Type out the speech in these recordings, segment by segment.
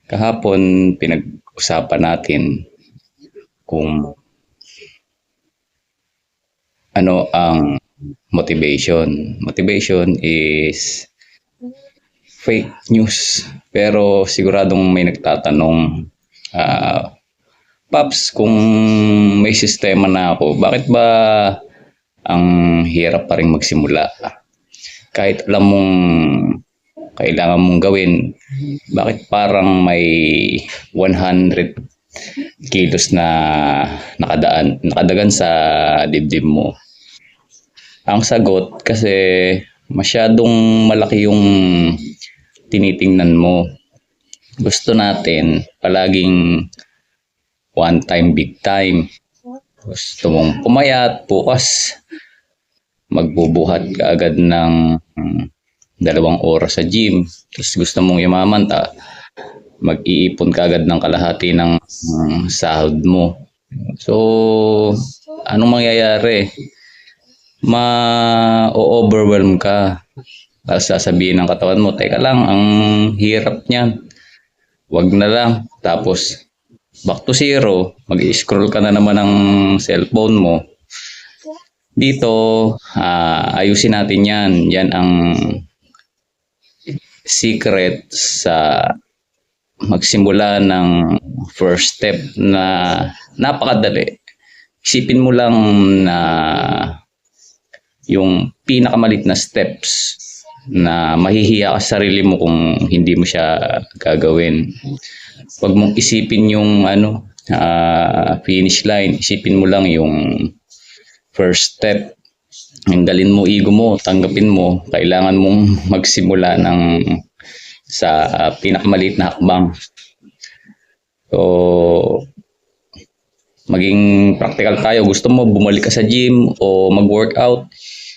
Kahapon pinag-usapan natin kung ano ang motivation. Motivation is fake news. Pero siguradong may nagtatanong, Paps, kung may sistema na ako, bakit ba ang hirap pa rin magsimula? Kahit alam mong kailangan mong gawin, bakit parang may 100 kilos na nakadagan sa dibdib mo? Ang sagot, kasi masyadong malaki yung tinitingnan mo. Gusto natin palaging one time, big time. Gusto mong pumayat, bukas magbubuhat ka agad ng 2 oras sa gym. Tapos gusto mong yumaman, mag-iipon ka agad ng kalahati ng sahod mo. So, anong mangyayari? Ma-overwhelm ka. Tapos sasabihin ng katawan mo, teka lang, ang hirap niyan. Wag na lang. Tapos, back to zero, mag-scroll ka na naman ng cellphone mo. Dito, ayusin natin yan. Yan ang secret sa magsimula ng first step na napakadali. Isipin mo lang na yung pinakamalit na steps na mahihiya ka sa sarili mo kung hindi mo siya gagawin. Huwag mong isipin yung finish line. Isipin mo lang yung first step. Hanggalin mo ego mo, tanggapin mo, kailangan mong magsimula sa pinakamaliit na hakbang. So, maging practical tayo. Gusto mo bumalik ka sa gym o mag-workout,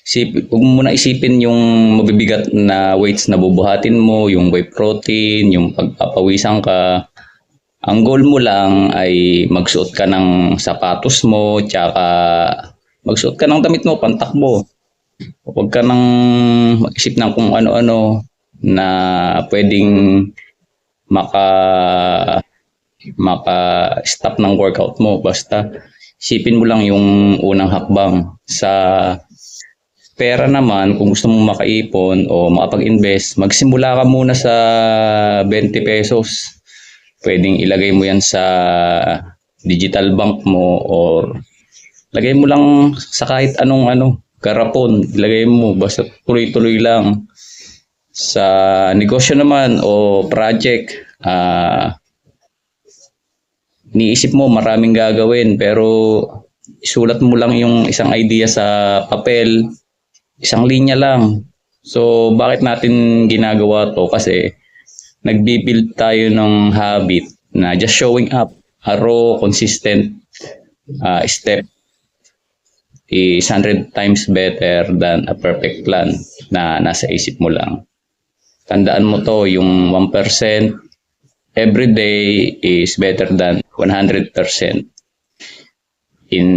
huwag mo muna isipin yung mabibigat na weights na bubuhatin mo, yung whey protein, yung pagpapawisan ka. Ang goal mo lang ay magsuot ka ng sapatos mo, tsaka magsuot ka ng damit mo, pantakbo. Huwag ka nang mag-isip ng kung ano-ano na pwedeng maka-stop ng workout mo. Basta isipin mo lang yung unang hakbang. Sa pera naman, kung gusto mong makaipon o makapag-invest, magsimula ka muna sa 20 pesos. Pwedeng ilagay mo yan sa digital bank mo or lagay mo lang sa kahit anong garapon. Ilagay mo, basta tuloy-tuloy lang. Sa negosyo naman o project, niisip mo maraming gagawin pero isulat mo lang yung isang idea sa papel, isang linya lang. So bakit natin ginagawa to? Kasi nagbi-build tayo ng habit na just showing up, a raw, consistent step is 100 times better than a perfect plan na nasa isip mo lang. Tandaan mo to, yung 1% every day is better than 100% in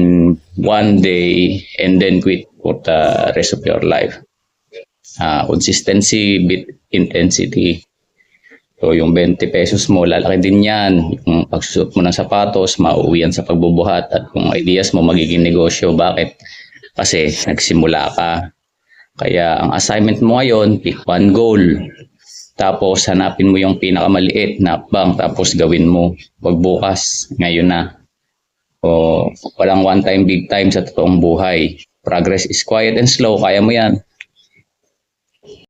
one day and then quit for the rest of your life. Consistency beat intensity. So yung 20 pesos mo, lalaki din yan. Yung pagsusot mo ng sapatos, mauwi yan sa pagbubuhat. At kung ideas mo, magiging negosyo. Bakit? Kasi nagsimula ka. Kaya ang assignment mo ngayon, pick one goal. Tapos hanapin mo yung pinakamaliit na hakbang. Tapos gawin mo. Wag bukas, ngayon na. O walang one time, big time sa totoong buhay. Progress is quiet and slow. Kaya mo yan.